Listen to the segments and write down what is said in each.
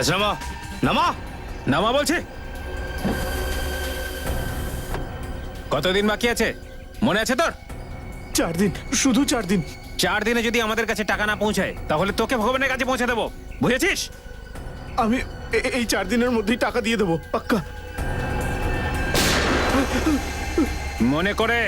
নামা নামা নামা বলছি। কতদিন বাকি আছে মনে আছে তোর? 4 দিন, শুধু 4 দিন। 4 দিনে যদি আমাদের কাছে টাকা না পৌঁছায় তাহলে তোকে ভগবানের কাছে পৌঁছে দেবো, বুঝেছিস? আমি এই 4 দিনের মধ্যেই টাকা দিয়ে দেবো, পাক্কা। মনে করে।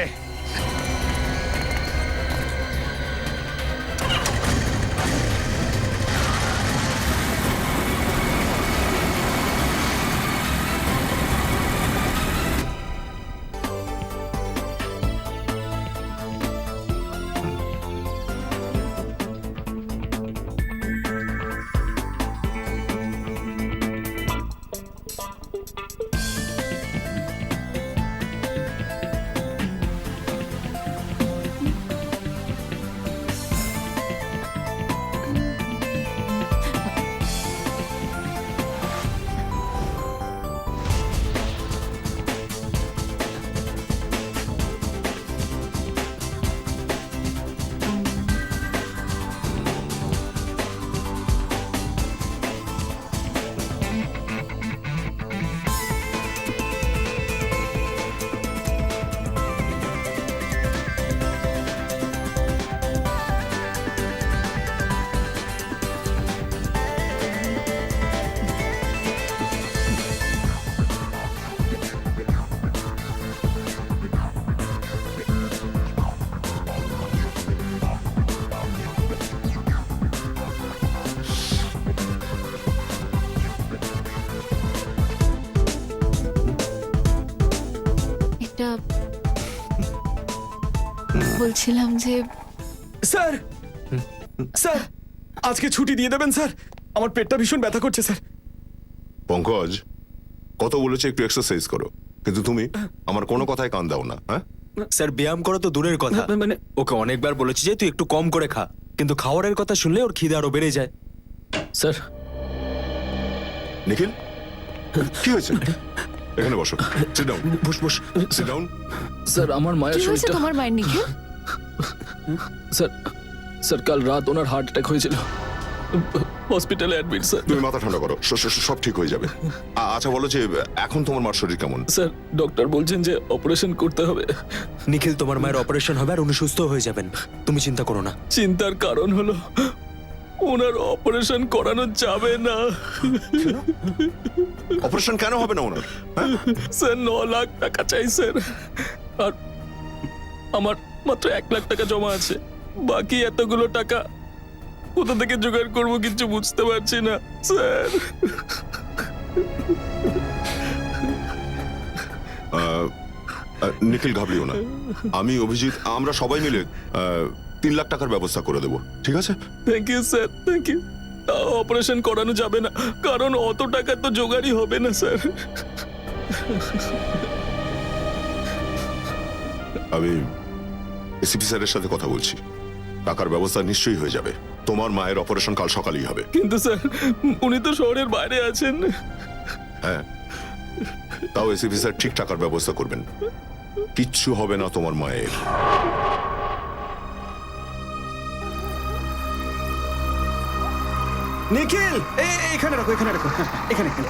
এটা বলছিলাম যে স্যার, স্যার আজকে ছুটি দিয়ে দেবেন স্যার, আমার পেটটা ভীষণ ব্যথা করছে স্যার। পঙ্কজ, কত বলেছে একটু এক্সারসাইজ করো, কিন্তু তুমি আমার কোনো কথায় কান দাও না। হ্যাঁ স্যার, ব্যায়াম করো তো দূরের কথা, মানে ওকে অনেকবার বলেছি যে তুই একটু কম করে খা, কিন্তু খাওয়ারের কথা শুনলে ওর খিদে আরো বেড়ে যায়। স্যার, নিখিল, কি হয়েছে? এখানে বসো, সিট ডাউন, বস বস। Sit down. স্যার আমার মায়ের কি হয়েছে শরীরটা তোমার মায়ের নিখিল? স্যার স্যার কাল রাত ওনার হার্ট অ্যাটাক হয়েছিল, হসপিটালে অ্যাডমিট স্যার। তুমি মাথা ঠান্ডা করো, সব ঠিক হয়ে যাবে। আচ্ছা বলো যে এখন তোমার মার শরীর কেমন? স্যার ডক্টর বলছেন যে অপারেশন করতে হবে। নিখিল, তোমার মায়ের অপারেশন হবে আর উনি সুস্থ হয়ে যাবেন, তুমি চিন্তা করো না। চিন্তার কারণ হলো ওনার অপারেশন করানো যাবে না। অপারেশন কেন হবে না ওনার? স্যার 9 লাখ টাকা চাই স্যার, আর আমার মাত্র 1 লাখ টাকা জমা আছে। বাকি এতগুলো টাকা কোথা থেকে জোগাড় করবো কিছু বুঝতে পারছি না স্যার। নিখিল, ঘাবড়িও না, আমি অভিজিৎ আমরা সবাই মিলে 3 লাখ টাকার ব্যবস্থা করে দেবো, ঠিক আছে? Thank you sir, thank you. তাও অপারেশন করানো যাবে না, কারণ অত টাকা তো জোগাড়ই হবে না স্যার। আমি এসিপি স্যারের সাথে কথা বলছি, টাকার ব্যবস্থা নিশ্চয়ই হয়ে যাবে। তোমার মায়ের অপারেশন কাল সকালেই হবে। কিন্তু স্যার উনি তো শহরের বাইরে আছেন। হ্যাঁ, তাও এসিপি স্যার ঠিক টাকার ব্যবস্থা করবেন, কিচ্ছু হবে না তোমার মায়ের। নিখিল, এখানে রাখো, এখানে রাখো, এখানে এখানে।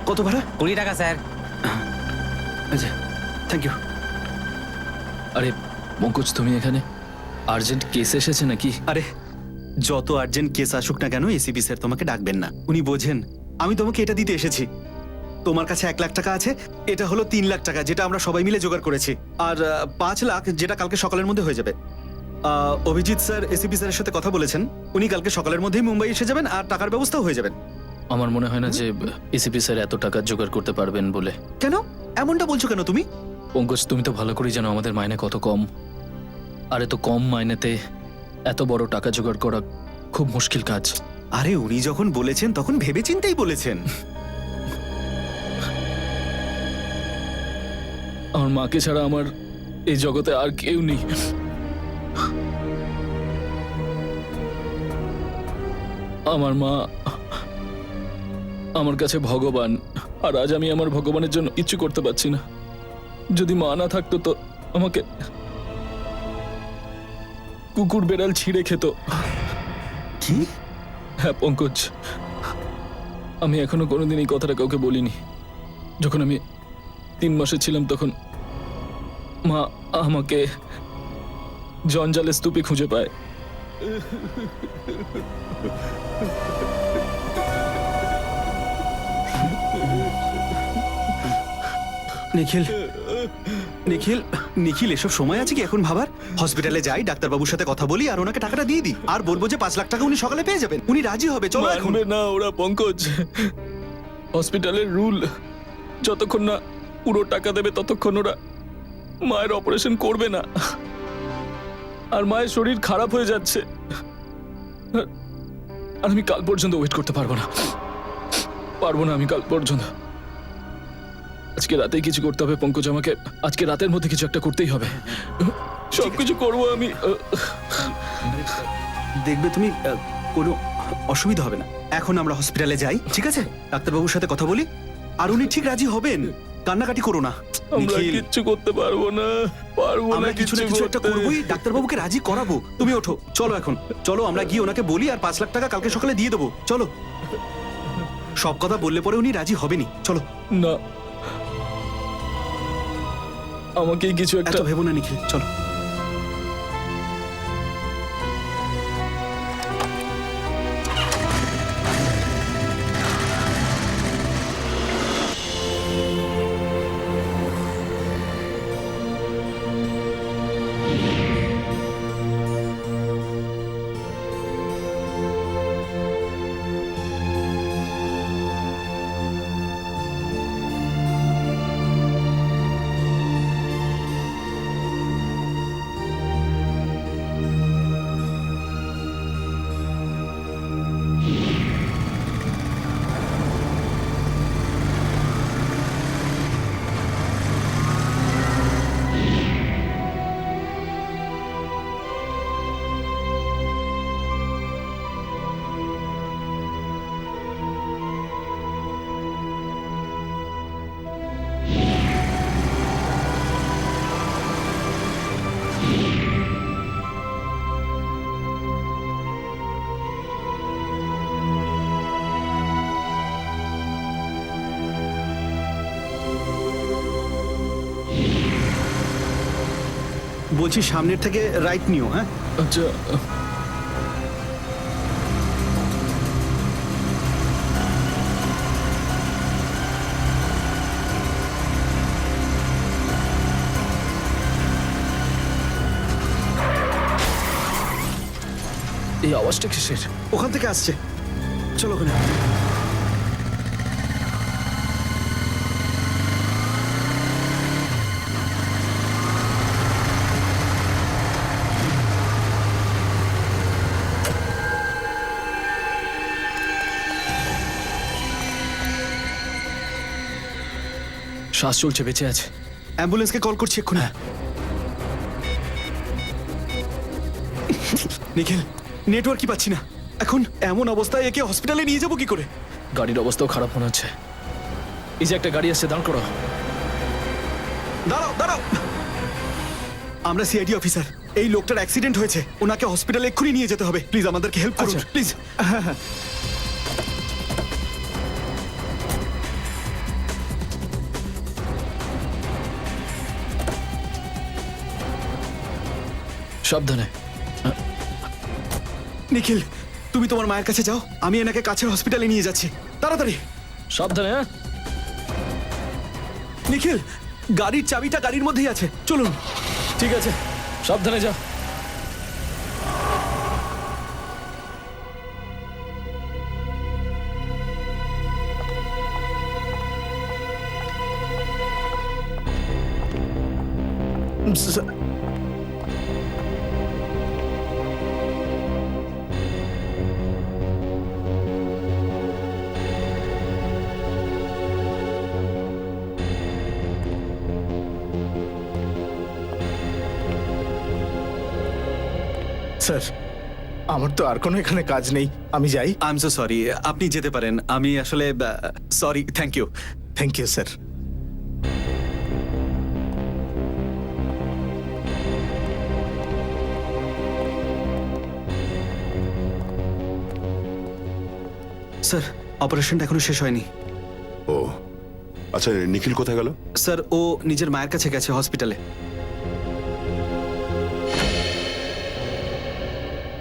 কত ভাড়া? 20 টাকা স্যার। আচ্ছা, থ্যাংক ইউ। আরে পঙ্কজ, তুমি এখানে? আর্জেন্ট কেস এসেছে নাকি? আরে যত আর্জেন্ট কেস আসুক না কেন, এসিপি স্যার তোমাকে ডাকবেন না, উনি বোঝেন। আমি তোমাকে এটা দিতে এসেছি। তোমার কাছে 1 লাখ টাকা আছে, এটা হলো 3 লাখ টাকা যেটা আমরা সবাই মিলে জোগাড় করেছি, আর 5 লাখ যেটা কালকে সকালের মধ্যে হয়ে যাবে। অভিজিৎ স্যার এসিপি স্যারের সাথে কথা বলেছেন, উনি কালকে সকালের মধ্যেই মুম্বাই এসে যাবেন আর টাকার ব্যবস্থাও হয়ে যাবেন। আমার মনে হয় না যে এসিপি স্যার এত টাকা জোগাড় করতে পারবেন বলে। কেন এমনটা বলছো কেন তুমি? পঙ্কজ, তুমি তো ভালো করেই জানো আমাদের মাইনে কত কম, আর এত কম মাইনেতে এত বড় টাকা জোগাড় করা খুব মুশকিল কাজ। আরে উনি যখন বলেছেন তখন ভেবেচিন্তেই বলেছেন। আমার মাকে ছাড়া আমার এই জগতে আর কেউ নেই। আমার মা আমার কাছে ভগবান, আর আজ আমি আমার ভগবানের জন্য কিচ্ছু করতে পারছি না। যদি মা না থাকতো তো আমাকে কুকুর বেড়াল ছিঁড়ে খেত। কি? হ্যাঁ পঙ্কজ, আমি এখনো কোনোদিন এই কথাটা কাউকে বলিনি। যখন আমি 3 মাসে ছিলাম তখন মা আমাকে জঞ্জালের স্তূপে খুঁজে পায়। নিখিল, নিখিল, নিখিল, এসব সময় আছে কি এখন ভাবার? হসপিটালে যাই, ডাক্তারবাবুর সাথে কথা বলি আর ওনাকে টাকাটা দিয়ে দিই, আর বলবো যে 5 লাখ টাকা উনি সকালে পেয়ে যাবেন। উনি রাজি হবে। চলো এখন। মানবে না ওরা পঙ্কজ। হসপিটালের রুল, যতক্ষণ না পুরো টাকা দেবে ততক্ষণ ওরা মায়ের অপারেশন করবে না। আর মায়ের শরীর খারাপ হয়ে যাচ্ছে, আর আমি কাল পর্যন্ত ওয়েট করতে পারবো না। আমি কাল পর্যন্ত। আজকে রাতেই কিছু করতে হবে পঙ্কজ, আমাকে আজকে রাতের মধ্যে কিছু একটা করতেই হবে। সবকিছু করবো আমি। দেখবে তুমি, কোনো অসুবিধা হবে না। এখন আমরা হসপিটালে যাই, ঠিক আছে? ডাক্তারবাবুর সাথে কথা বলি আর উনি ঠিক রাজি হবেন। কান্নাকাটি করো না আমরা নিখিল। কিচ্ছু করতে পারবো না, পারবো না আমরা কিছু না কিছু একটা করতে। করবোই, ডাক্তারবাবুকে রাজি করাবো। তুমি ওঠো, চলো এখন। চলো আমরা গিয়ে ওনাকে বলি আর 5 লাখ টাকা কালকে সকালে দিয়ে দেবো। চলো। সব কথা বললে পরে উনি রাজি হবেনি। চলো। না, আমাকেই কিছু এত একটা। ভেবো না নিখিল, চলো। বলছি সামনের থেকে রাইট নিও। হ্যাঁ, আচ্ছা, এই আওয়াজটা কিসের? ওখান থেকে আসছে। চলো ওখানে। শ্বাস চলছে, বেঁচে আছে। অ্যাম্বুলেন্সকে কল করছি এক্ষুনি। নিখিল, নেটওয়ার্কই পাচ্ছি না। এখন এমন অবস্থায় একে হসপিটালে নিয়ে যাবো কি করে? গাড়ির অবস্থাও খারাপ মনে হচ্ছে। এই যে একটা গাড়ি আসছে, দাঁড় করো। দাঁড়াও, দাঁড়াও। আমরা সিআইডি অফিসার। এই লোকটার অ্যাক্সিডেন্ট হয়েছে, ওনাকে হসপিটালে এক্ষুনি নিয়ে যেতে হবে। প্লিজ আমাদেরকে হেল্প করুন, আচ্ছা। প্লিজ। সাবধানে। নিখিল, তুমি তোমার মায়ের কাছে যাও, আমি এনাকে কাছের হসপিটালে নিয়ে যাচ্ছি। তাড়াতাড়ি। সাবধানে। হ্যাঁ, নিখিল, গাড়ির চাবিটা গাড়ির মধ্যেই আছে, চলুন। ঠিক আছে, সাবধানে যা। স্যার, আমার তো আর কোনো এখানে কাজ নেই, আমি যাই। আই এম সো সরি, আপনি যেতে পারেন। আমি আসলে sorry. Thank you. Thank you sir. Sir অপারেশনটা এখনো শেষ হয়নি। ও আচ্ছা, নিখিল কোথায় গেল? স্যার ও নিজের মায়ের কাছে গেছে হসপিটালে।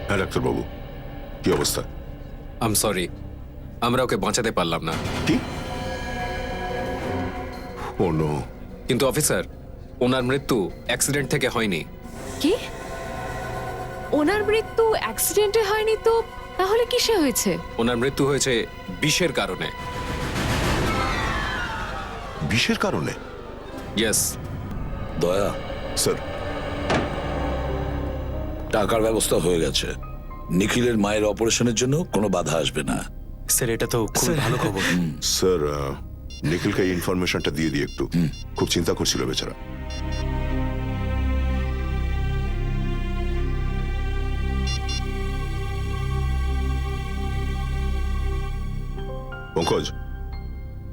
হ্যাঁ ডাক্তারবাবু, কি অবস্থা? আম সরি, আমরা ওকে বাঁচাতে পারলাম না। কি? ও নো। কিন্তু অফিসার, ওনার মৃত্যু অ্যাক্সিডেন্ট থেকে হয়নি। কি? ওনার মৃত্যু অ্যাক্সিডেন্টে হয়নি তো তাহলে কিসে হয়েছে? ওনার মৃত্যু হয়েছে বিষের কারণে। বিষের কারণে? ইয়েস। দয়া, স্যার, টাকার ব্যবস্থা হয়ে গেছে। নিখিলের মায়ের অপারেশনের জন্য কোনো বাধা আসবে না। স্যার এটা তো খুব ভালো খবর। স্যার নিখিলকে এই ইনফরমেশনটা দিয়ে দিই একটু। খুব চিন্তা করছিল বেচারা। পঙ্কজ,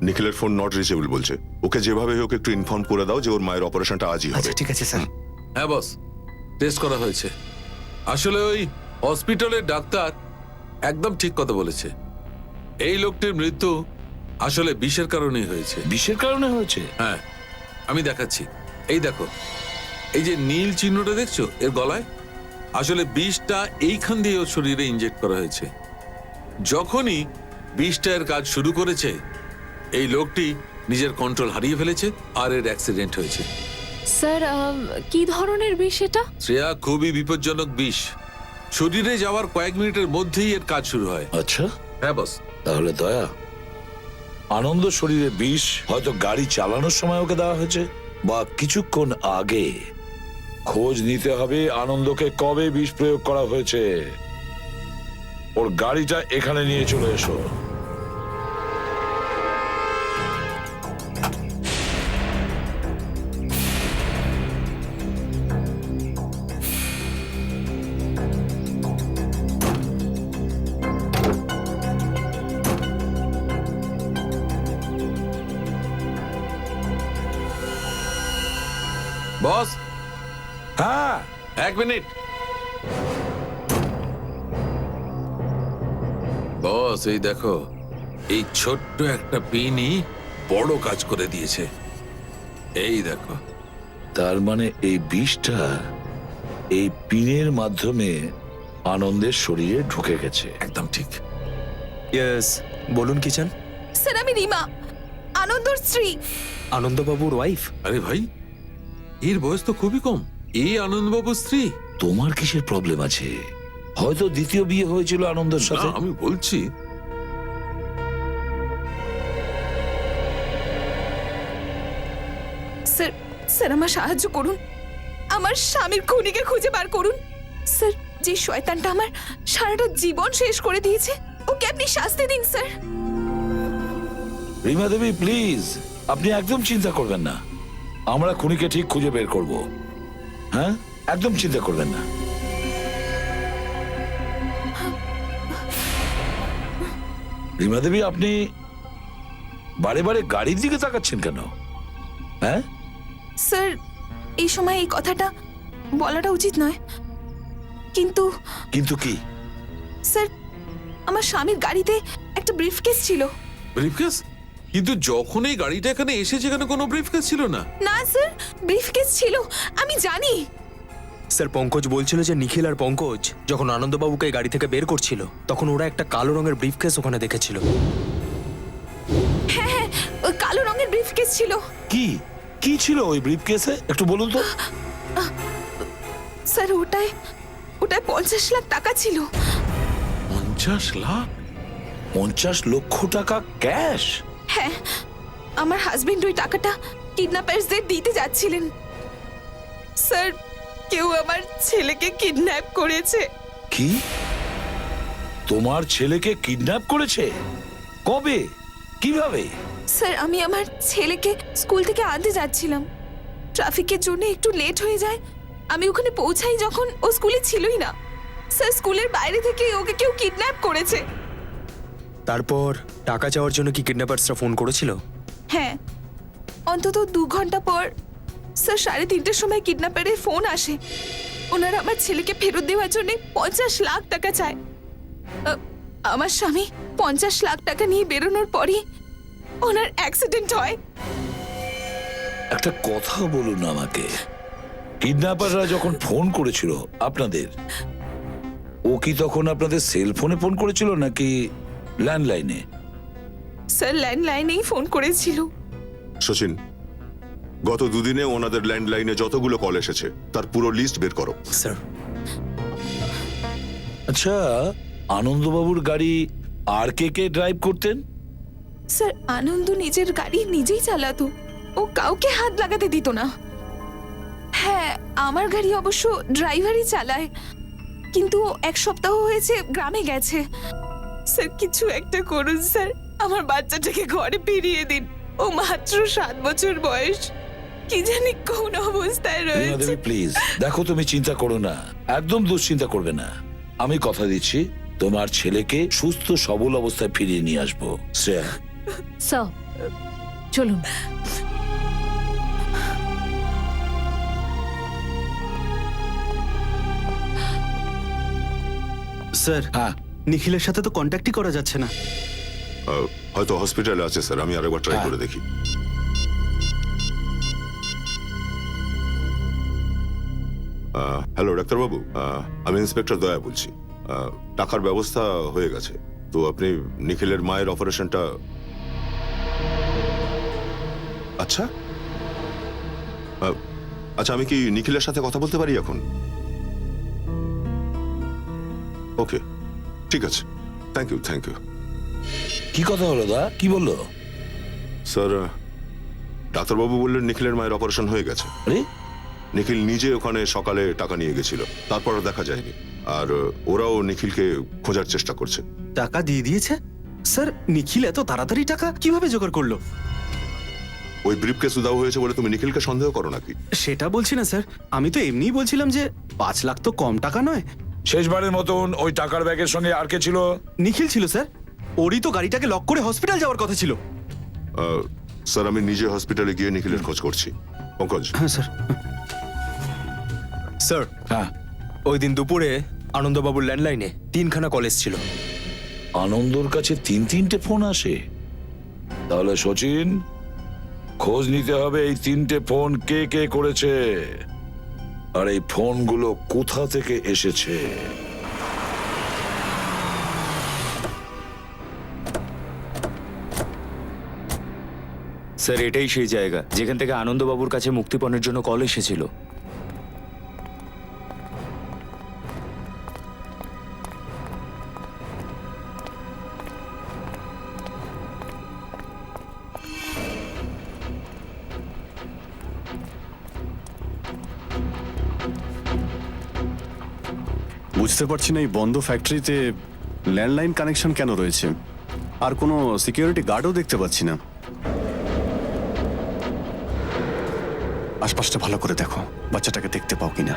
নিখিলের ফোন নট রিচেবল বলছে। ওকে যেভাবে হোক একটু ইনফর্ম করে দাও যে ওর মায়ের অপারেশনটা আজই হবে। আচ্ছা ঠিক আছে স্যার। হ্যাঁ বস, টেস্ট করা হয়েছে। আসলে ওই হসপিটালের ডাক্তার একদম ঠিক কথা বলেছে। এই লোকটির মৃত্যু আসলে বিষের কারণেই হয়েছে। বিষের কারণে হয়েছে? হ্যাঁ, আমি দেখাচ্ছি। এই দেখো, এই যে নীল চিহ্নটা দেখছো এর গলায়, আসলে বিষটা এইখান দিয়ে ওর শরীরে ইনজেক্ট করা হয়েছে। যখনই বিষটা এর কাজ শুরু করেছে, এই লোকটি নিজের কন্ট্রোল হারিয়ে ফেলেছে আর এর অ্যাক্সিডেন্ট হয়েছে। স্যার কি ধরনের বিষ এটা? শ্রেয়া, খুবই বিপজ্জনক বিষ। শরীরে যাওয়ার কয়েক মিনিটের মধ্যেই এর কাজ শুরু হয়। আচ্ছা, হ্যাঁ বস। তাহলে দয়া, আনন্দ শরীরে বিষ হয়তো গাড়ি চালানোর সময় ওকে দেওয়া হয়েছে বা কিছুক্ষণ আগে। খোঁজ নিতে হবে আনন্দকে কবে বিষ প্রয়োগ করা হয়েছে। ওর গাড়িটা এখানে নিয়ে চলে এসো। বস, হ্যাঁ, 1 মিনিট। বস, এই দেখো, এই ছোট্ট একটা পিনই বড় কাজ করে দিয়েছে। এই দেখো। তার মানে এই বিষটা এই পিনের মাধ্যমে আনন্দের শরীরে ঢুকে গেছে। একদম ঠিক। ইয়েস, বলুন কি চান? স্যার আমি রিমা, আনন্দর স্ত্রী। আনন্দবাবুর ওয়াইফ? আরে ভাই, এর বয়স তো খুবই কম। এই আনন্দবাবুর স্ত্রী। তোমার কিসের প্রবলেম আছে? হয়তো দ্বিতীয় বিয়ে হয়েছিল আনন্দের না, সাথে। আমি বলছি স্যার, স্যার আমার সাহায্য করুন। আমার স্বামীর খুনিকে খুঁজে বার করুন। স্যার, যে শয়তানটা আমার সারাটা জীবন শেষ করে দিয়েছে, ওকে আপনি শাস্তি দিন স্যার। রিমা দেবী, প্লিজ, আপনি একদম চিন্তা করবেন না। আমরা খুনিকে ঠিক খুঁজে বের করব। হ্যাঁ, একদম চিন্তা করবেন না। রিমা দেবী, আপনি বারে বারে গাড়ির দিকে তাকাচ্ছেন কেন? হ্যাঁ, স্যার, এই সময় এই কথাটা বলাটা উচিত নয়, কিন্তু কিন্তু কি? স্যার, আমার স্বামীর গাড়িতে একটা ব্রিফকেস ছিল। ব্রিফকেস? কিন্তু যখন এই গাড়িটা এখানে এসেছে, এখানে কোনো ব্রিফকেস ছিল না। না স্যার, ব্রিফকেস ছিল, আমি জানি। স্যার পঙ্কজ বলছিল যে নিখিল আর পঙ্কজ যখন আনন্দবাবুকে গাড়ি থেকে বের করছিল তখন ওরা একটা কালো রঙের ব্রিফকেস ওখানে দেখেছিল। হ্যাঁ হ্যাঁ, ওই কালো রঙের ব্রিফকেস ছিল। কি কি ছিল ওই ব্রিফকেসে, একটু বলুন তো। স্যার, ওটায় 50 লাখ টাকা ছিল। 50 লাখ? 50 লক্ষ টাকা ক্যাশ? হ্যাঁ, আমার হাজবেন্ড ওই টাকাটা কিডন্যাপারসদের দিতে যাচ্ছিলেন। স্যার, কেউ আমার ছেলেকে কিডন্যাপ করেছে। কি? তোমার ছেলেকে কিডন্যাপ করেছে? কবে? কিভাবে? স্যার, আমি আমার ছেলেকে স্কুল থেকে আনতে যাচ্ছিলাম। ট্রাফিকের জন্য একটু লেট হয়ে যায়। আমি ওখানে পৌঁছাই যখন ও স্কুলে ছিলই না। স্যার, স্কুলের বাইরে থেকে ওকে কেউ কিডন্যাপ করেছে। তারপর টাকা চাওয়ার জন্য কি কিডন্যাপার্সরা ফোন করেছিল? হ্যাঁ, অন্তত 2 ঘন্টা পর স্যার 3:30টার সময় কিডন্যাপারের ফোন আসে। ওনারা আমার ছেলেকে ফেরত দেওয়ার জন্য 50 লাখ টাকা চায়। আমার স্বামী 50 লাখ টাকা নিয়ে বেরোনোর পরই ওনার অ্যাক্সিডেন্ট হয়। একটা কথা বলুন আমাকে, কিডন্যাপাররা যখন ফোন করেছিল আপনাদের, ও কি তখন আপনাদের সেল ফোনে ফোন করেছিল নাকি ল্যান্ডলাইনে? স্যার ল্যান্ডলাইনেই ফোন করেছিল। সচিন, গত দুদিনে ওনাদের ল্যান্ডলাইনে যতগুলো কল এসেছে তার পুরো লিস্ট বের করো। স্যার, আচ্ছা, আনন্দবাবুর গাড়ি আর কে ড্রাইভ করতেন? স্যার আনন্দ নিজের গাড়ি নিজেই চালাতো, ও কাউকে হাত লাগাতে দিত না। হ্যাঁ, আমার গাড়ি অবশ্য ড্রাইভারই চালায়, কিন্তু 1 সপ্তাহ হয়েছে গ্রামে গেছে। স্যার কিছু একটা করুন স্যার, আমার বাচ্চাটাকে ঘরে ফিরিয়ে দিন। ও মাত্র 7 বছর বয়স, কি জানি কোন অবস্থায় রয়েছে। দেবী প্লিজ, দেখো তুমি চিন্তা করো না, একদম দুশ্চিন্তা করবে না। আমি কথা দিচ্ছি তোমার ছেলেকে সুস্থ সবল অবস্থায় ফিরিয়ে নিয়ে আসবো। শ্রেয়া, স্যার চলুন। স্যার, হ্যাঁ নিখিলের সাথে তো কন্ট্যাক্টই করা যাচ্ছে না। হয়তো হসপিটালে আছে স্যার, আমি আরেকবার ট্রাই হ্যাঁ। করে দেখি। হ্যালো ডাক্তারবাবু, আমি ইন্সপেক্টর দয়া বলছি। টাকার ব্যবস্থা হয়ে গেছে, তো আপনি নিখিলের মায়ের অপারেশনটা। আচ্ছা আচ্ছা, আমি কি নিখিলের সাথে কথা বলতে পারি এখন? ওকে, ঠিক আছে, থ্যাংক ইউ থ্যাংক ইউ। কি কথা হলো দা, কি বললো? স্যার, ডাক্তারবাবু বললেন নিখিলের মায়ের অপারেশন হয়ে গেছে। আরে, নিখিল নিজে ওখানে সকালে টাকা নিয়ে গেছিল, তারপর আর দেখা যায়নি। আর ওরাও নিখিলকে খোঁজার চেষ্টা করছে। টাকা দিয়ে দিয়েছে? স্যার, নিখিল এত তাড়াতাড়ি টাকা কিভাবে জোগাড় করলো? ওই ব্রিফকেস উধাও হয়েছে বলে তুমি নিখিলকে সন্দেহ করো নাকি? সেটা বলছি না স্যার, আমি তো এমনিই বলছিলাম যে 5 লাখ তো কম টাকা নয়। শেষবারের মতন ওই টাকার ব্যাগের সঙ্গে আর কে ছিল? নিখিল ছিল স্যার, ওরই তো গাড়িটাকে লক করে হসপিটাল যাওয়ার কথা ছিল। স্যার, আমি নিজে হসপিটালে গিয়ে নিখিলের খোঁজ করছি। পঙ্কজ। হ্যাঁ স্যার। স্যার, হ্যাঁ, ওই দিন দুপুরে আনন্দবাবুর ল্যান্ডলাইনে 3খানা কল এসেছিল। আনন্দর কাছে 3টে ফোন আসে? তাহলে সচিন, খোঁজ নিতে হবে এই 3টে ফোন কে করেছে, আর এই ফোনগুলো কোথা থেকে এসেছে। স্যার, এটাই সেই জায়গা যেখান থেকে আনন্দবাবুর কাছে মুক্তিপণের জন্য কল এসেছিল। বুঝতে পারছি না এই বন্ধ ফ্যাক্টরিতে ল্যান্ডলাইন কানেকশন কেন রয়েছে, আর কোনো সিকিউরিটি গার্ডও দেখতে পাচ্ছি না। আশপাশটা ভালো করে দেখো, বাচ্চাটাকে দেখতে পাও কিনা।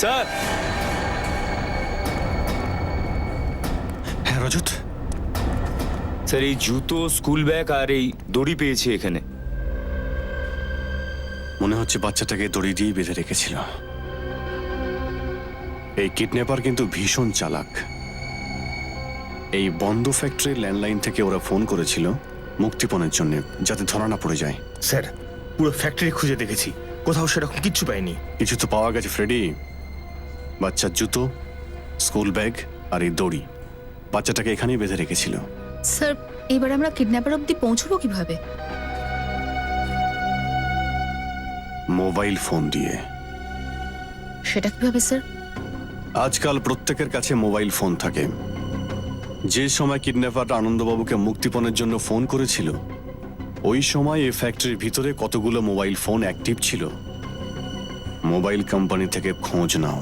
স্যার হ্যাঁ রজত, স্যার এই জুতো, স্কুল ব্যাগ আর এই দড়ি পেয়েছি এখানে। মনে হচ্ছে বাচ্চাটাকে দড়ি দিয়ে বেঁধে রেখেছিল। এই কিডন্যাপার কিন্তু ভীষণ চালাক। এই বন্ধ ফ্যাক্টরির ল্যান্ডলাইন থেকে ওরা ফোন করেছিল মুক্তিপণের জন্য, যাতে ধরা না পড়ে যায়। স্যার পুরো ফ্যাক্টরি খুঁজে দেখেছি, কোথাও সেরকম কিচ্ছু পাইনি। কিছু তো পাওয়া গেছে ফ্রেডি। বাচ্চার জুতো, স্কুল ব্যাগ আর এই দড়ি বাচ্চাটাকে এখানেই বেঁধে রেখেছিল। স্যার এবার আমরা কিডন্যাপার অবধি পৌঁছবো কিভাবে? মোবাইল ফোন দিয়ে। সেটা কিভাবে স্যার? আজকাল প্রত্যেকের কাছে মোবাইল ফোন থাকে। যে সময় কিডন্যাপার আনন্দবাবুকে মুক্তিপণের জন্য ফোন করেছিল, ওই সময় এই ফ্যাক্টরির ভিতরে কতগুলো মোবাইল ফোন অ্যাক্টিভ ছিল, মোবাইল কোম্পানি থেকে খোঁজ নাও।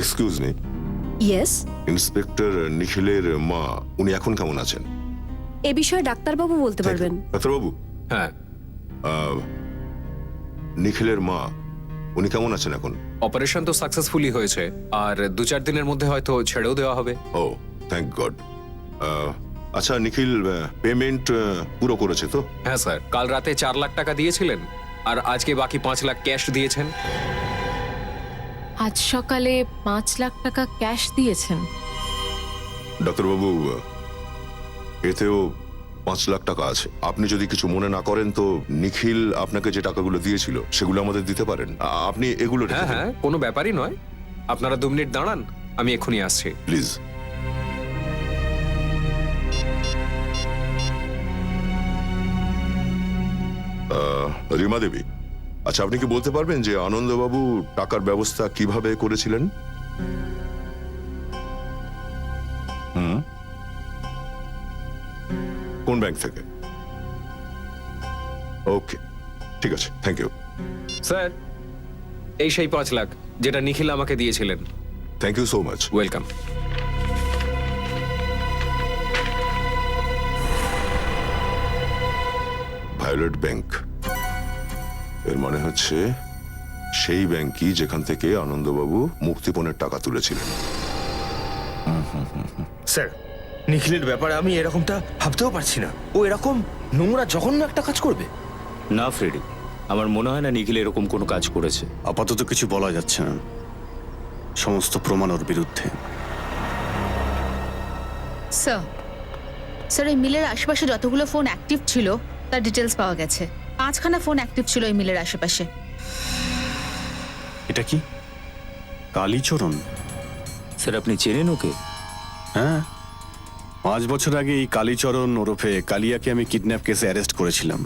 Excuse me, yes. ইন্সপেক্টর নিখিলের মা উনি এখন কেমন আছেন? এ বিষয়ে ডাক্তারবাবু বলতে পারবেন। ডাক্তারবাবু, হ্যাঁ, নিখিলের মা উনি কেমন আছেন এখন? অপারেশন তো সাকসেসফুলি হয়েছে, আর 2-4 দিনের মধ্যে হয়তো ছেড়েও দেওয়া হবে। ও থ্যাংক গড। আচ্ছা, নিখিল পেমেন্ট পুরো করেছে তো? হ্যাঁ স্যার, কাল রাতে 4 লাখ টাকা দিয়েছিলেন, আর আজকে বাকি 5 লাখ ক্যাশ দিয়েছেন। আজ সকালে 5 লাখ টাকা ক্যাশ দিয়েছেন? ডাক্তারবাবু, এতেও 5 লাখ টাকা আছে। আপনি যদি কিছু মনে না করেন তো নিখিল আপনাকে যে টাকাগুলো দিয়েছিল সেগুলো আমাদের দিতে পারেন। আপনি এগুলো হ্যাঁ হ্যাঁ, কোনো ব্যাপারই নয়। আপনারা 2 মিনিট দাঁড়ান, আমি এক্ষুনি আসছি। প্লিজ। রিমা দেবী, আচ্ছা আপনি কি বলতে পারবেন যে আনন্দবাবু টাকার ব্যবস্থা কিভাবে করেছিলেন? কোন ব্যাংক থেকে? ওকে, ঠিক আছে, থ্যাংক ইউ। স্যার, এই সেই 5 লাখ যেটা নিখিল আমাকে দিয়েছিলেন। Thank you so much. Welcome. Violet bank, এর মানে হচ্ছে সেই ব্যাংকই যেখান থেকে আনন্দবাবু মুক্তিপণের টাকা তুলেছিলেন। স্যার নিখিলের ব্যাপারে আমি এরকমটা ভাবতেও পারছি না। ও এরকম নোংরা জঘন্য একটা কাজ করবে? না ফ্রেডি, আমার মনে হয় না নিখিল এরকম কোনো কাজ করেছে। আপাতত কিছু বলা যাচ্ছে না, সমস্ত প্রমাণ ওর বিরুদ্ধে। স্যার এই মিলের আশেপাশে যতগুলো ফোন অ্যাক্টিভ ছিল তার ডিটেলস পাওয়া গেছে। 5খানা ফোন অ্যাক্টিভ ছিল এই মিলের আশেপাশে। এটা কি কালীচরণ? স্যার আপনি চেনেন ওকে? হ্যাঁ, 5 বছর আগে এই কালীচরণ ওরফে কালিয়াকে আমি কিডন্যাপ কেসে অ্যারেস্ট করেছিলাম।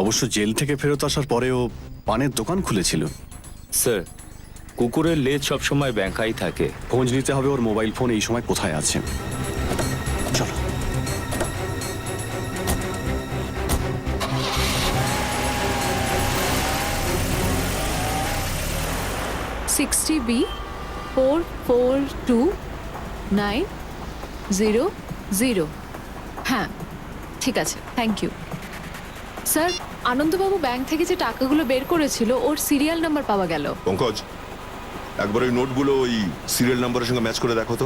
অবশ্য জেল থেকে ফেরত আসার পরেও পানের দোকান খুলেছিল। স্যার, কুকুরের লেজ সবসময় ব্যাংকাই থাকে। খোঁজ নিতে হবে ওর মোবাইল ফোন এই সময় কোথায় আছে। চলো। B442900। হ্যাঁ ঠিক আছে, থ্যাংক ইউ স্যার। আনন্দবাবু ব্যাংক থেকে যে টাকাগুলো বের করেছিল ওর সিরিয়াল নাম্বার পাওয়া গেল। পঙ্কজ, একবার ওই নোটগুলো ওই সিরিয়াল নাম্বারের সঙ্গে ম্যাচ করে দেখো তো।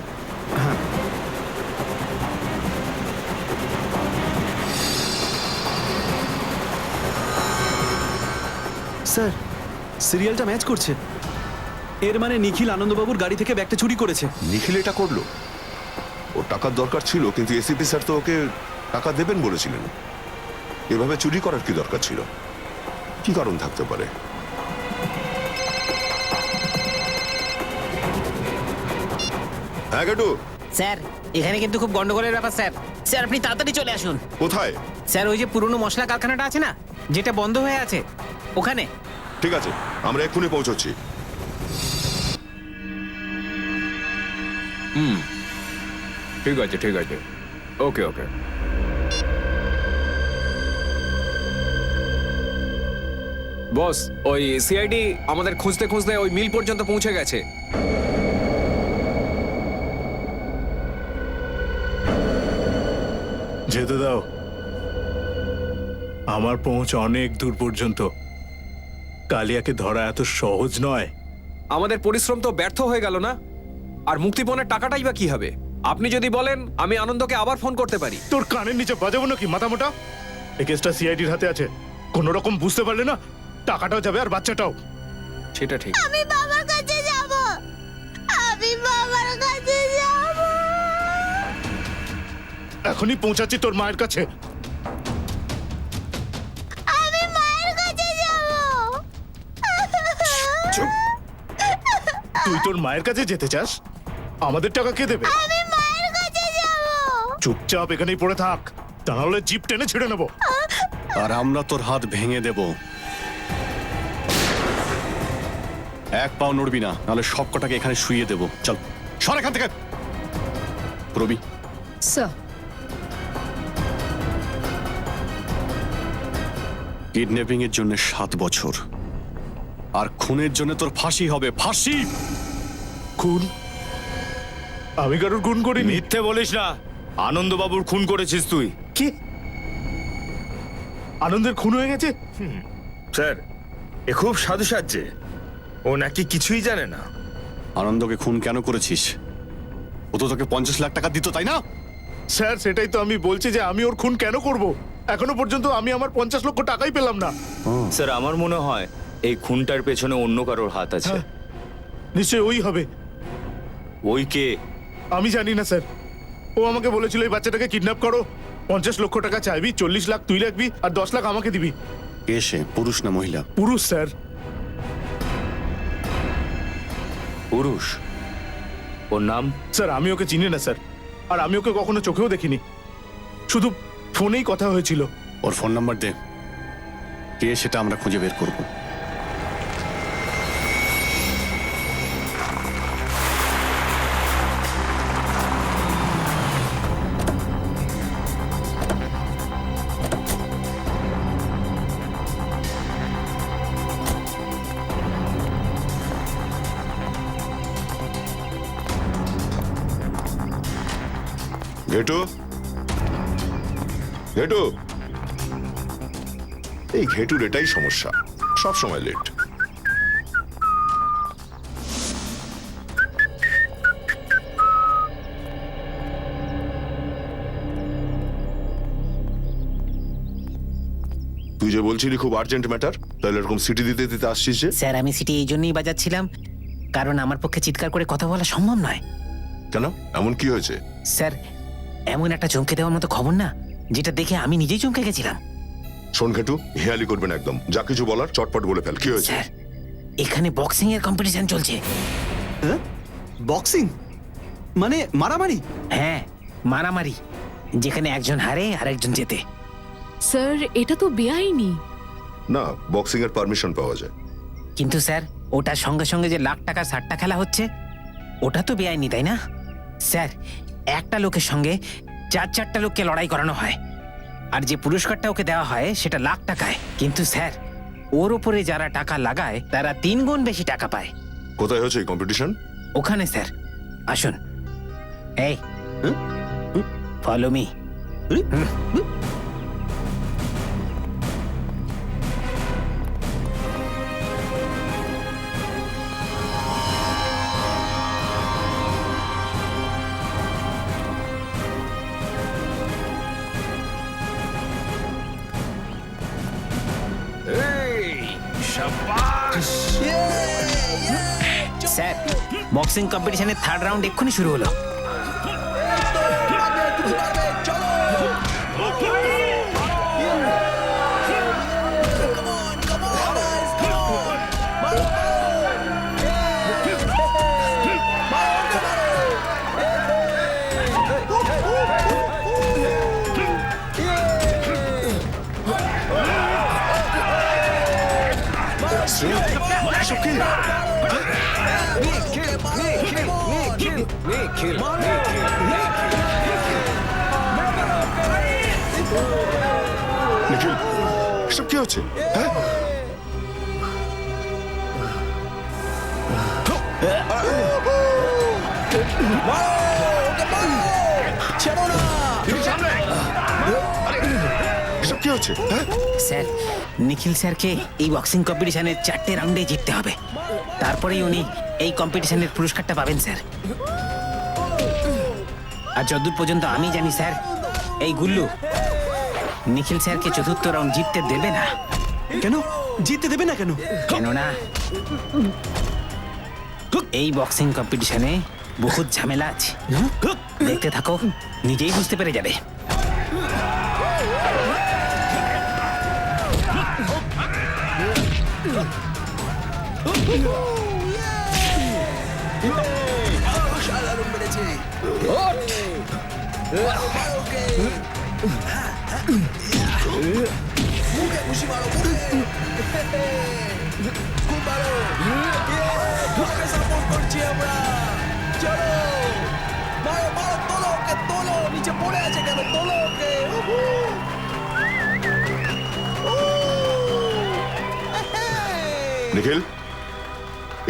স্যার সিরিয়ালটা ম্যাচ করছে। এর মানে নিখিল আনন্দবাবুর গাড়ি থেকে ব্যাগটা চুরি করেছে। নিখিল এটা করলো? ওর টাকার দরকার ছিল, কিন্তু এসিপি স্যার তো ওকে টাকা দেবেন বলেছিলেন। এভাবে চুরি করার কি দরকার ছিল? কি কারণ থাকতে পারে? হ্যাঁ গেটু স্যার, এখানে কিন্তু খুব গন্ডগোলের ব্যাপার স্যার। স্যার আপনি তাড়াতাড়ি চলে আসুন। কোথায়? স্যার ওই যে পুরনো মশলা কারখানাটা আছে না, যেটা বন্ধ হয়ে আছে, ওখানে। ঠিক আছে, আমরা এক্ষুনি পৌঁছচ্ছি। ঠিক আছে ঠিক আছে, ওকে ওকে। বস ওই সিআইডি আমাদের খুঁজতে খুঁজতে ওই মিল পর্যন্ত পৌঁছে গেছে। যেতে দাও, আমার পৌঁছ অনেক দূর পর্যন্ত। কালিয়াকে ধরা এত সহজ নয়। আমাদের পরিশ্রম তো ব্যর্থ হয়ে গেল না? আর মুক্তিপণের টাকাটাই বা কি হবে? আপনি যদি বলেন আমি আনন্দকে আবার ফোন করতে পারি। তোর কানের নিচে বাজাবো নাকি মাথা মোটা? এই কেসটা সিআইডির হাতে আছে, কোন রকম বুঝতে পারলে না, টাকাটাও যাবে আর বাচ্চাটাও। সেটা ঠিক। আমি বাবার কাছে যাব, আমি বাবার কাছে যাব। এখনই পৌঁছাচ্ছি তোর মায়ের কাছে। আমি মায়ের কাছে যাব। চুপ! তুই তোর মায়ের কাছে যেতে চাস? আমাদের টাকা কে দেবে? আমি মায়ের কাছে যাব। চুপচাপ এখানেই পড়ে থাক, তা নাহলে জিপ টেনে ছেড়ে নেবো। আর আমরা তোর হাত ভেঙে দেব। এক পাও নড়বি না, নাহলে সব কটাকে এখানে শুইয়ে দেব। চল সর এখান থেকে। রবি, স্যার, কিডন্যাপিং এর জন্য 7 বছর, আর খুনের জন্য তোর ফাঁসি হবে, ফাঁসি। খুন? আমি কারোর খুন করিনি। মিথ্যে বলিস না, আনন্দবাবুর খুন করেছিস তুই। কি? আনন্দের খুন হয়ে গেছে? স্যার, এ খুব সাধু সাজছে, ও নাকি কিছুই জানে না। আনন্দকে খুন কেন করেছিস? ও তো তোকে 50 লাখ টাকা দিত, তাই না? স্যার, সেটাই তো আমি বলছি যে আমি ওর খুন কেন করব। এখনো পর্যন্ত আমি আমার 50 লক্ষ টাকাই পেলাম না। স্যার, আমার মনে হয় এই খুনটার পেছনে অন্য কারোর হাত আছে। হ্যাঁ, নিশ্চয়ই ওই হবে। ওই কে? আমি জানি না স্যার, ও আমাকে বলেছিল এই বাচ্চাটাকে কিডন্যাপ করো, 50 লক্ষ টাকা চাইবি, 40 লাখ তুই রাখবি আর 10 লাখ আমাকে দিবি। কে সে, পুরুষ না মহিলা? পুরুষ স্যার। পুরুষ? ওর নাম? স্যার, আমি ওকে চিনি না স্যার, আর আমি ওকে কখনো চোখেও দেখিনি, শুধু ফোনেই কথা হয়েছিল। ওর ফোন নাম্বার দে, কে সেটা আমরা খুঁজে বের করব। ঘেটু, ঘেটু, এই ঘেটুর এটাই সমস্যা, সব সময় লেট। তুই যে বলছিলি খুব আর্জেন্ট ম্যাটার, তাহলে এরকম সিটি দিতে দিতে আসছিস যে? স্যার, আমি সিটি এই জন্যই বাজাচ্ছিলাম কারণ আমার পক্ষে চিৎকার করে কথা বলা সম্ভব নয়। কেন, এমন কি হয়েছে? স্যার, এমন একটা চমকে দেওয়ার মতো খবর না, যেটা দেখে আমি নিজেই চমকে গেছিলাম। শোন ঘেটু, হেয়ালি করবেন একদম, যা কিছু বলার চটপট বলে ফেল। কি হয়েছে? স্যার, এখানে বক্সিং এর কম্পিটিশন চলছে। বক্সিং মানে মারামারি? হ্যাঁ, মারামারি, যেখানে একজন হারে আর একজন জেতে। স্যার, এটা তো বেআইনি। না, বক্সিং এর পারমিশন পাওয়া যায়। কিন্তু স্যার, ওটার সঙ্গে সঙ্গে যে লাখ টাকার 60টা খেলা হচ্ছে, ওটা তো বেআইনি, তাই না? স্যার, একটা লোকের সঙ্গে 4-4টা লোককে লড়াই করানো হয়, আর যে পুরস্কারটা ওকে দেওয়া হয় সেটা লাখ টাকায়। কিন্তু স্যার, ওর ওপরে যারা টাকা লাগায় তারা 3 গুণ বেশি টাকা পায়। কোথায় হচ্ছে এই কম্পিটিশন? ওখানে স্যার, আসুন। এই, ফলো মি। স্যার, বক্সিং কম্পিটিশনের 3rd রাউন্ড এক্ষুনি শুরু হলো। নিখিল, সব কি হচ্ছে? হ্যাঁ, এসব কি হচ্ছে? হ্যাঁ? স্যার নিখিল স্যারকে এই বক্সিং কম্পিটিশনের 4টে রাউন্ডে জিততে হবে, তারপরেই উনি এই কম্পিটিশনের পুরস্কারটা পাবেন স্যার। আর যতদূর পর্যন্ত আমি জানি স্যার, এই গুল্লু নিখিল স্যারকে চতুর্থ রাউন্ড জিততে দেবে না। কেন জিততে দেবে না কেন? কেননা এই বক্সিং কম্পিটিশনে বহুত ঝামেলা আছে। দেখতে থাকো, নিজেই বুঝতে পেরে যাবে। নিখিল,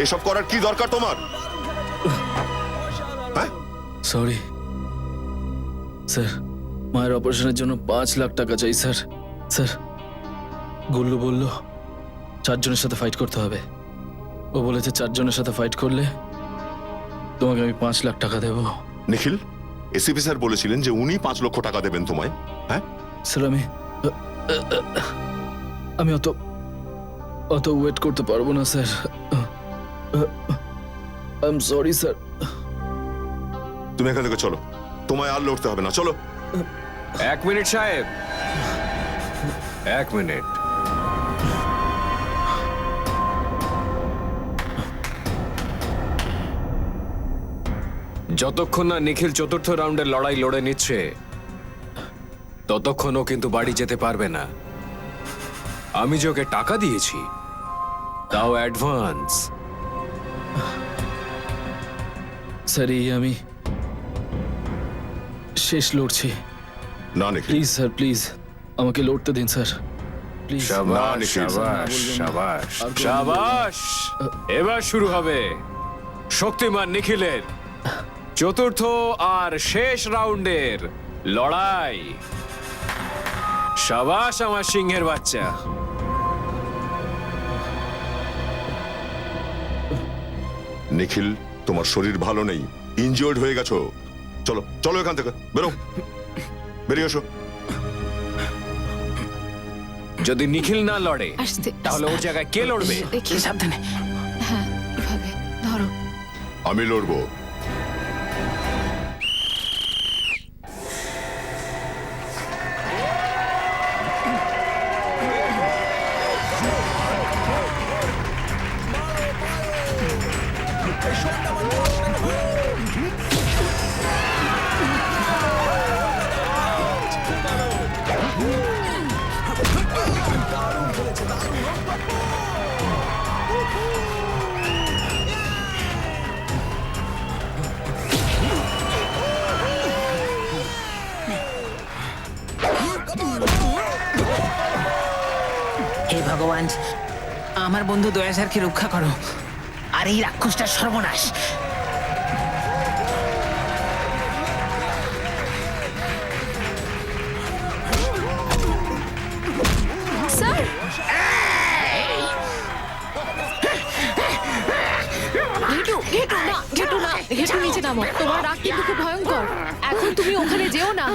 এসব করার কি দরকার তোমার? হ্যাঁ? সরি স্যার, মায়ের অপারেশনের জন্য 5 লাখ টাকা চাই স্যার। স্যার, গুল্লু বলল 4 জনের সাথে ফাইট করতে হবে। ও বলেছে 4 জনের সাথে ফাইট করলে তোমাকে আমি 5 লাখ টাকা দেবো। নিখিল, এসিপি স্যার বলেছিলেন যে উনি 5 লক্ষ টাকা দেবেন তোমায়। হ্যাঁ? স্যার, আমি অত ওয়েট করতে পারবো না sir. I am sorry sir. তুমি এখান থেকে চলো, তোমায় আর লড়তে হবে না, চলো। 1 মিনিট সাহেব, 1 মিনিট। যতক্ষণ না নিখিল চতুর্থ রাউন্ডের লড়াই লড়ে নিচ্ছে, ততক্ষণ ও কিন্তু বাড়ি যেতে পারবে না। আমি যে ওকে টাকা দিয়েছি, তাও অ্যাডভান্স। স্যার, এই আমি শেষ লড়ছি। না নিখিল, প্লিজ স্যার, প্লিজ আমাকে লড়তে দিন স্যার, প্লিজ। শাবাশ, নিখিল। শাবাশ, শাবাশ, শাবাশ। এবার শুরু হবে শক্তিমান নিখিলের চতুর্থ আর শেষ রাউন্ডের লড়াই। শাবাশ আমার সিংহের বাচ্চা। নিখিল, তোমার শরীর ভালো নেই, ইনজিওর্ড হয়ে গেছো। চলো চলো এখান থেকে, বেরো, বেরিয়ে এসো। যদি নিখিল না লড়ে, আসতে তাহলে ওর জায়গায় কে লড়বে? দেখি সাবধানে। হ্যাঁ, এভাবে ধরো। আমি লড়বো। হে ভগবান, আমার বন্ধু দয়া স্যারকে রক্ষা করো, আর এই রাক্ষসটার সর্বনাশ। স্যার, ঘেটু ঘেটু না, ঘেটু না, ঘেটু নিচে নামো। তোমার রাগ কিন্তু খুব ভয়ঙ্কর। এখন তুমি ওখানে যেও না।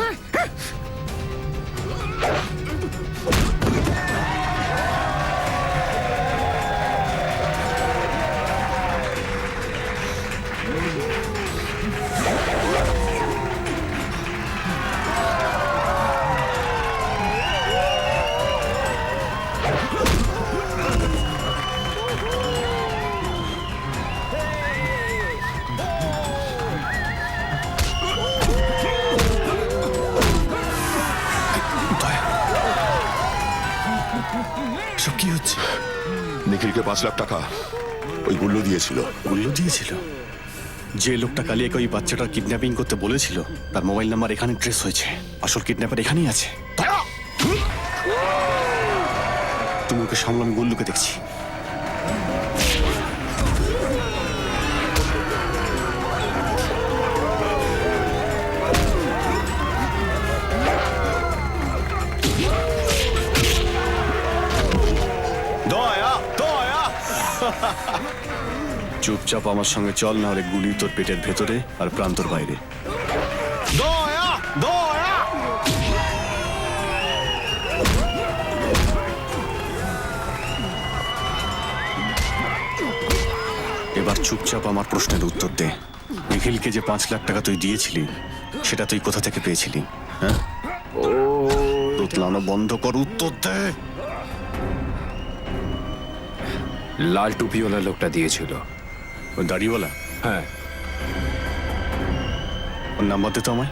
সব কি হচ্ছে? নিখিলকে 5 লাখ টাকা ওই গুল্লু দিয়েছিল। গুল্লু দিয়েছিল? যে লোকটা কালিয়াকে ওই বাচ্চাটার কিডন্যাপিং করতে বলেছিল, তার মোবাইল নাম্বার এখানে ট্রেস হয়েছে। আসল কিডন্যাপার এখানেই আছে। তুমি ওকে সামলাম, গুল্লুকে দেখছি। দয়া দয়া চুপচাপ আমার সঙ্গে চল, না হলে গুলি তোর পেটের ভেতরে আর প্রান্তর বাইরে। দয়া দয়া এবার চুপচাপ আমার প্রশ্নের উত্তর দে। নিখিলকে যে 5 লাখ টাকা তুই দিয়েছিলি, সেটা তুই কোথা থেকে পেয়েছিলি? হ্যাঁ, তোতলানো বন্ধ কর, উত্তর দে। লাল টুপিওয়ালা লোকটা দিয়েছিল। ওই দাড়িওয়ালা? হ্যাঁ। ওর নাম্বার দে তো আমায়।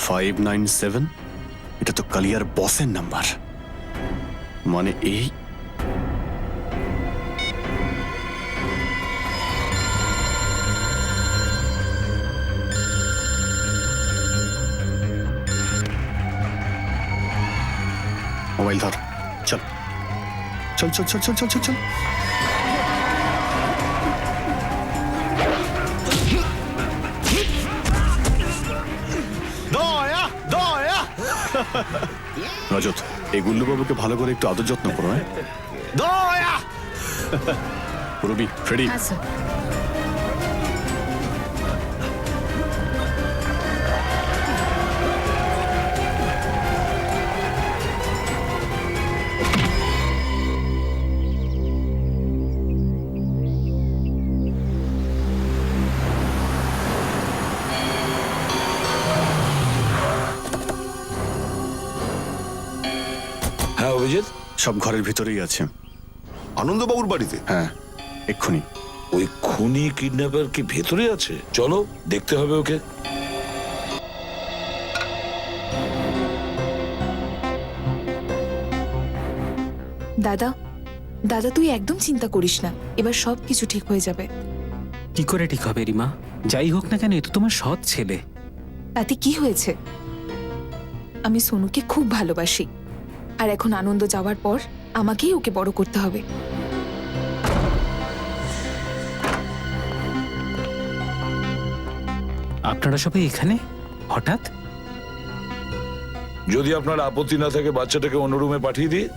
$597, এটা তো কালিয়ার বসের নাম্বার। মানে এই মোবাইল ধর, চল চল চল চল চল চল চল চল। দয়া দয়া রজত, এই গুল্লুবাবুকে ভালো করে একটু আদর যত্ন করো। হ্যাঁ, দয়া রবি, ফ্রেডি, হ্যাঁ স্যার। হ্যাঁ অভিজিৎ, সব ঘরের ভিতরেই আছে। আনন্দবাবুর বাড়িতে? হ্যাঁ, এক্ষুনি। ওই খুনি কিডন্যাপার কি ভেতরে আছে? চলো দেখতে হবে ওকে। দাদা, দাদা তুই একদম চিন্তা করিস না, এবার সব কিছু ঠিক হয়ে যাবে। কি করে ঠিক হবে রিমা? যাই হোক না কেন, এ তো তোমার সৎ ছেলে। তাতে কি হয়েছে? আমি সোনুকে খুব ভালোবাসি, আর এখন আনন্দ যাওয়ার পর আমাকেই ওকে বড় করতে হবে। আপনারা সবাই এখানে হঠাৎ? যদি আপনার আপত্তি না থাকে বাচ্চাটাকে অন্য রুমে পাঠিয়ে দিই।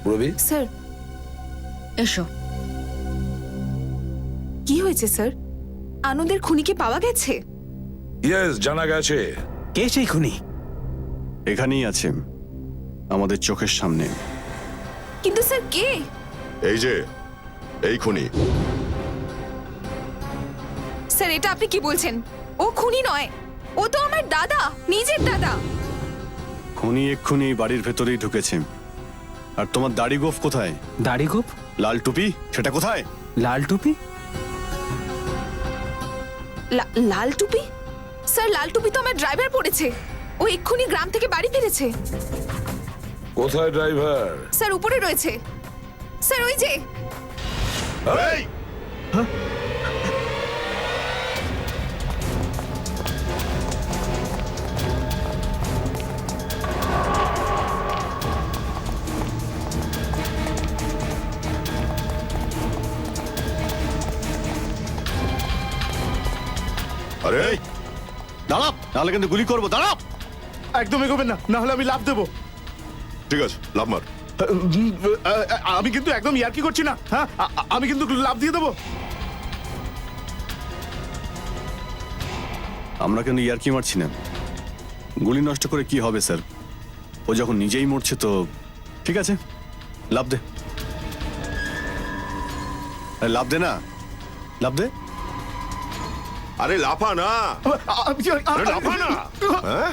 রবি, স্যার, এসো। কি হয়েছে স্যার? আনন্দের খুনিকে পাওয়া গেছে? ইয়েস, জানা গেছে। কে সেই খুনি? এখানেই আছে, আমাদের চোখের সামনে। কিন্তু স্যার কে? এই যে এই খুনি। স্যার এটা আপনি কি বলছেন? ও খুনি নয়, ও তো আমার দাদা, নিজের দাদা। খুনি এক্ষুনি এই বাড়ির ভেতরেই ঢুকেছে। আর তোমার দাড়ি গোফ কোথায়? দাড়ি গোপ? লাল টুপি সেটা কোথায়? লাল টুপি? লাল টুপি? স্যার লাল টুপি তো আমার ড্রাইভার পড়েছে, ও এক্ষুনি গ্রাম থেকে বাড়ি ফিরেছে। কোথায় ড্রাইভার? স্যার উপরে রয়েছে। স্যার ওই যে। এই! আরে দাঁড়াও, নাহলে কিন্তু গুলি করবো। দাঁড়াও, একদম এগোবেন না, না হলে আমি লাভ দেবো। ঠিক আছে, লাভ মার। আমি কিন্তু একদম ইয়ার্কি করছি না। হ্যাঁ, আমি কিন্তু লাভ দিয়ে দেবো। আমরা কিন্তু ইয়ার্কি মারছি না। গুলি নষ্ট করে কি হবে স্যার? ও যখন নিজেই মরছে তো ঠিক আছে, লাভ দে। আরে লাভ দে না, লাভ দে। আরে লাফা না, আরে লাফা না। হ্যাঁ,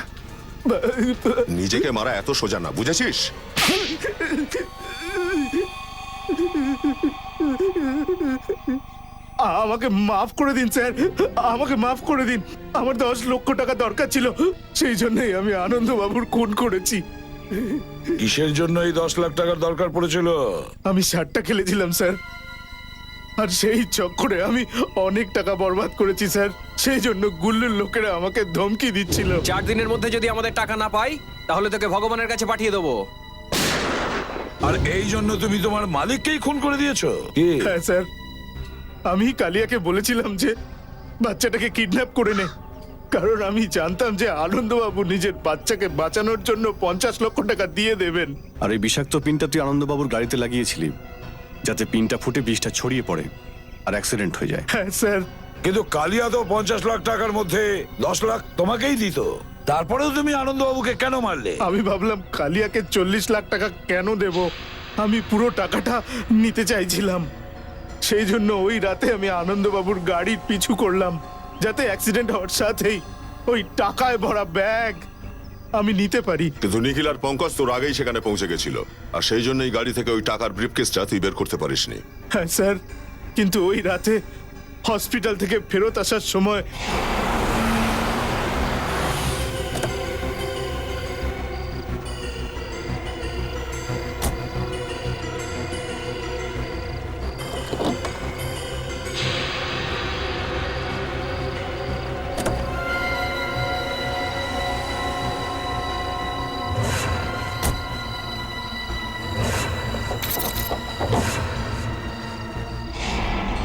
নিজেকে মারা এত সোজা না, বুঝেছিস? আমাকে মাফ করে দিন স্যার, আমাকে মাফ করে দিন। আমার 10 লক্ষ টাকা দরকার ছিল, সেই জন্যই আমি আনন্দবাবুর খুন করেছি। কিসের জন্য এই 10 লাখ টাকার দরকার পড়েছিল? আমি 60টা খেলেছিলাম স্যার, আর সেই চক্করে আমি অনেক টাকা বরবাদ করেছি স্যার। সেই জন্য গুল্লুর লোকেরা আমাকে ধমকি দিচ্ছিল। 4 দিনের মধ্যে যদি আমাদের টাকা না পাই তাহলে তোকে ভগবানের কাছে পাঠিয়ে দেবো। আর এই জন্য তুমি তোমার মালিককেই খুন করে দিয়েছো? কি? হ্যাঁ স্যার, আমি কালিয়াকে বলেছিলাম যে বাচ্চাটাকে কিডন্যাপ করে নে, কারণ আমি জানতাম যে আনন্দবাবু নিজের বাচ্চাকে বাঁচানোর জন্য 50 লক্ষ টাকা দিয়ে দেবেন। আর এই বিষাক্ত পিনটা তুই আনন্দবাবুর গাড়িতে লাগিয়েছিলি যাতে পিনটা ফুটে বিষটা ছড়িয়ে পড়ে আর অ্যাক্সিডেন্ট হয়ে যায়। হ্যাঁ স্যার। কিন্তু কালিয়া তো 50 লাখ টাকার মধ্যে 10 লাখ তোমাকেই দিত, তারপরেও তুমি আনন্দবাবুকে কেন মারলে? আমি ভাবলাম কালিয়াকে 40 লাখ টাকা কেন দেব, আমি পুরো টাকাটা নিতে চাইছিলাম। সেই জন্য ওই রাতে আমি আনন্দবাবুর গাড়ির পিছু করলাম যাতে অ্যাক্সিডেন্ট হওয়ার সাথেই ওই টাকায় ভরা ব্যাগ আমি নিতে পারি। কিন্তু নিখিল আর পঙ্কজ তোর আগেই সেখানে পৌঁছে গেছিল, আর সেই জন্য এই গাড়ি থেকে ওই টাকার ব্রিফকেসটা তুই বের করতে পারিসনি। হ্যাঁ স্যার, কিন্তু ওই রাতে হসপিটাল থেকে ফেরত আসার সময়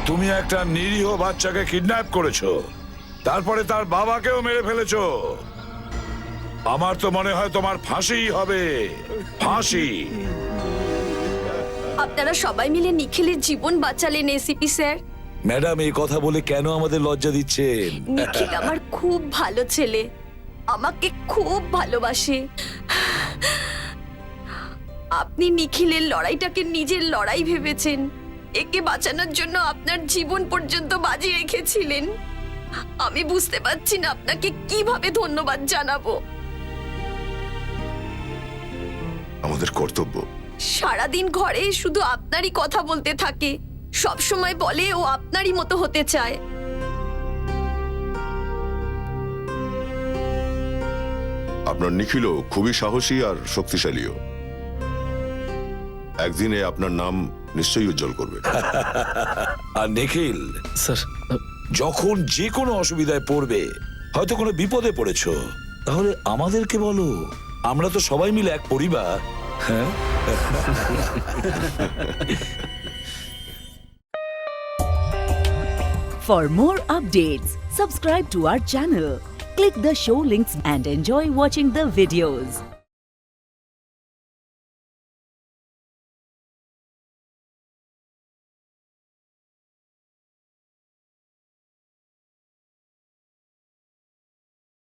তুমি একটা নিরীহ বাচ্চাকে কিডন্যাপ করেছো, তারপরে তার বাবাকেও মেরে ফেলেছো। আমার তো মনে হয় তোমার ফাঁসিই হবে, ফাঁসি। আপনারা সবাই মিলে নিখিলের জীবন বাঁচালেন এসিপি স্যার। ম্যাডাম এই কথা বলে কেন আমাদের লজ্জা দিচ্ছেন? নিখিল আমার খুব ভালো ছেলে, আমাকে খুব ভালোবাসে। আপনি নিখিলের লড়াইটাকে নিজের লড়াই ভেবেছেন, একে বাঁচানোর জন্য আপনার জীবন পর্যন্ত বাজি রেখেছিলেন। আমি বুঝতে পারছি না আপনাকে কিভাবে ধন্যবাদ জানাবো। আমাদের কর্তব্য। সারাদিন ঘরে শুধু আপনারই কথা বলতে থাকে, সব সময় বলে ও আপনারই মতো হতে চায়। আপনার নিখিলও খুবই সাহসী আর শক্তিশালীও। একদিনে আপনার নাম নিশ্চয়ই উজ্জ্বল করবে। আর নিখিল স্যার, যখন যে কোনো অসুবিধায় পড়বে, হয়তো কোনো বিপদে পড়েছো, তাহলে আমাদেরকে বলো, আমরা তো সবাই মিলে এক পরিবার। হ্যাঁ, For more updates, subscribe to our channel, click the show links and enjoy watching the videos.